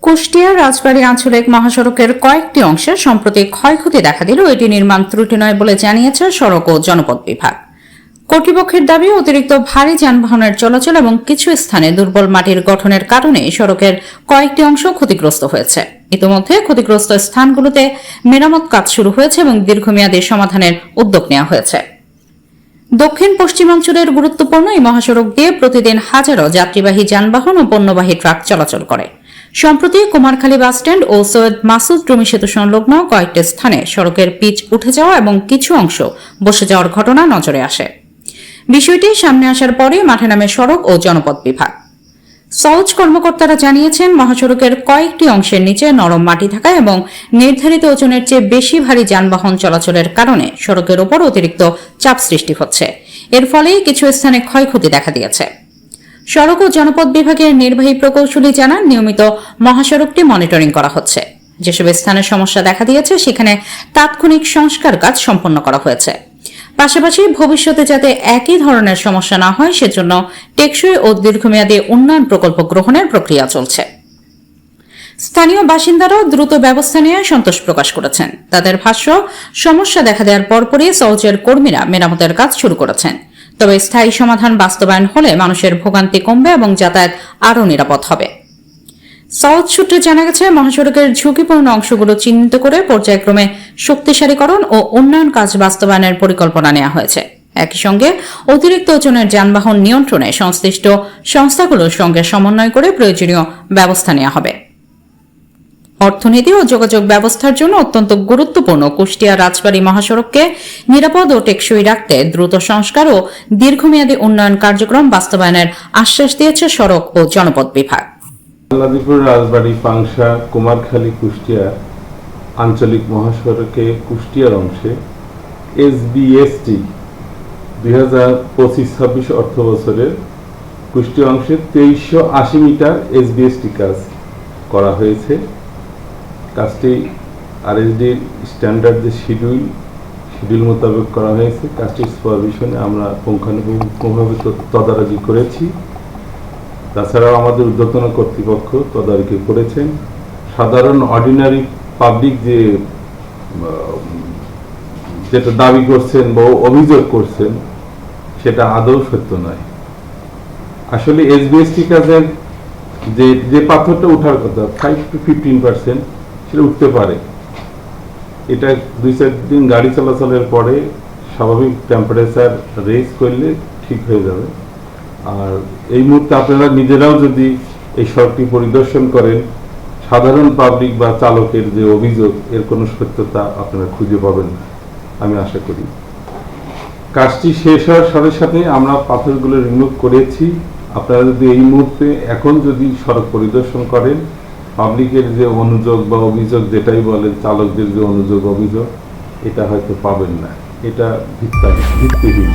কুষ্টিয়া রাজবাড়ী আঞ্চলিক মহাসড়কের কয়েকটি অংশে সম্প্রতি ক্ষয়ক্ষতি দেখা দিলেও এটি নির্মাণ ত্রুটি নয় বলে জানিয়েছে সড়ক ও জনপথ বিভাগ। কর্তৃপক্ষের দাবি, অতিরিক্ত ভারী যানবাহনের চলাচল এবং কিছু স্থানে দুর্বল মাটির গঠনের কারণে সড়কের কয়েকটি অংশ ক্ষতিগ্রস্ত হয়েছে। ইতিমধ্যে ক্ষতিগ্রস্ত স্থানগুলোতে মেরামত কাজ শুরু হয়েছে এবং দীর্ঘমেয়াদী সমাধানের উদ্যোগ নেওয়া হয়েছে। দক্ষিণ পশ্চিমাঞ্চলের গুরুত্বপূর্ণ এই মহাসড়ক দিয়ে প্রতিদিন হাজারো যাত্রীবাহী যানবাহন ও পণ্যবাহী ট্রাক চলাচল করে। সম্প্রতি কুমারখালী বাসস্ট্যান্ড ও সৈয়দ মাসুদ রুমি সেতু সংলগ্ন কয়েকটি স্থানে সড়কের পিচ উঠে যাওয়া এবং কিছু অংশ বসে যাওয়ার ঘটনা নজরে আসে। বিষয়টি সামনে আসার পরে মাঠে নামে সড়ক ও জনপথ বিভাগ। সওজ কর্মকর্তারা জানিয়েছেন, মহাসড়কের কয়েকটি অংশের নিচে নরম মাটি থাকা এবং নির্ধারিত ওজনের চেয়ে বেশি ভারী যানবাহন চলাচলের কারণে সড়কের ওপর অতিরিক্ত চাপ সৃষ্টি হচ্ছে। এর ফলে কিছু স্থানে ক্ষয়ক্ষতি দেখা দিয়েছে। সড়ক ও জনপথ বিভাগের নির্বাহী প্রকৌশলী জানান, নিয়মিত মহাসড়কটি মনিটরিং করা হচ্ছে। যেসব স্থানে সমস্যা দেখা দিয়েছে সেখানে তাৎক্ষণিক সংস্কার কাজ সম্পন্ন করা হয়েছে। পাশাপাশি ভবিষ্যতে যাতে একই ধরনের সমস্যা না হয় সেজন্য টেকসই ও দীর্ঘমেয়াদী উন্নয়ন প্রকল্প গ্রহণের প্রক্রিয়া চলছে। স্থানীয় বাসিন্দারাও দ্রুত ব্যবস্থা নিয়ে সন্তোষ প্রকাশ করেছেন। তাদের ভাষ্য, সমস্যা দেখা দেওয়ার পরপরই সওজের কর্মীরা মেরামতের কাজ শুরু করেছেন। তবে স্থায়ী সমাধান বাস্তবায়ন হলে মানুষের ভোগান্তি কমবে এবং যাতায়াত আরও নিরাপদ হবে। সওজ সূত্রে জানা গেছে, মহাসড়কের ঝুঁকিপূর্ণ অংশগুলো চিহ্নিত করে পর্যায়ক্রমে শক্তিশালীকরণ ও উন্নয়ন কাজ বাস্তবায়নের পরিকল্পনা নেওয়া হয়েছে। একই সঙ্গে অতিরিক্ত ওজনের যানবাহন নিয়ন্ত্রণে সংশ্লিষ্ট সংস্থাগুলোর সঙ্গে সমন্বয় করে প্রয়োজনীয় ব্যবস্থা নেওয়া হবে। অর্থনীতি ও যোগাযোগ ব্যবস্থার জন্য অত্যন্ত গুরুত্বপূর্ণ কুষ্টিয়া রাজবাড়ী মহাসড়ককে নিরাপদ ও টেকসই রাখতে দ্রুত সংস্কার ও দীর্ঘমেয়াদী উন্নয়ন কার্যক্রম বাস্তবায়নের আশ্বাস দিয়েছে সড়ক ও জনপথ বিভাগ। আল্লাদিপুর রাজবাড়ী পাংশা কুমারখালী কুষ্টিয়া আঞ্চলিক মহাসড়কে কুষ্টিয়ার অংশে এসবিএসটি 2025-26 অর্থ বছরের কুষ্টিয়া অংশে 2380 মিটার এসবিএসটি কাজ করা হয়েছে। কাজটি আরএসডির স্ট্যান্ডার্ড যে শিডিউল মোতাবেক করা হয়েছে। কাজটির সুপারভিশনে আমরা পুঙ্খানুপুঙ্খভাবে তদারকি করেছি। তাছাড়াও আমাদের ঊর্ধ্বতন কর্তৃপক্ষ তদারকি করেছেন। সাধারণ অর্ডিনারি পাবলিক যেটা দাবি করছেন বা অভিযোগ করছেন সেটা আদৌ সত্য নয়। আসলে এসবিএসটি কাজের যে পাথরটা ওঠার কথা 5 to 15% সেটা উঠতে পারে। এটা 2-4 দিন গাড়ি চলাচলের পরে স্বাভাবিক টেম্পারেচার রেজ করলে ঠিক হয়ে যাবে। আর এই মুহূর্তে আপনারা নিজেরাও যদি এই সড়কটি পরিদর্শন করেন, সাধারণ পাবলিক বা চালকের যে অভিযোগ এর কোনো সত্যতা আপনারা খুঁজে পাবেন না, আমি আশা করি। কাজটি শেষ হওয়ার সাথে সাথে আমরা পাথরগুলো রিমুভ করেছি। আপনারা যদি এই মুহূর্তে এখন যদি সড়ক পরিদর্শন করেন, পাবলিকের যে অনুযোগ বা অভিযোগ যেটাই বলেন, চালকদের যে অনুযোগ অভিযোগ, এটা হয়তো পাবেন না। এটা ভিত্তিহীন।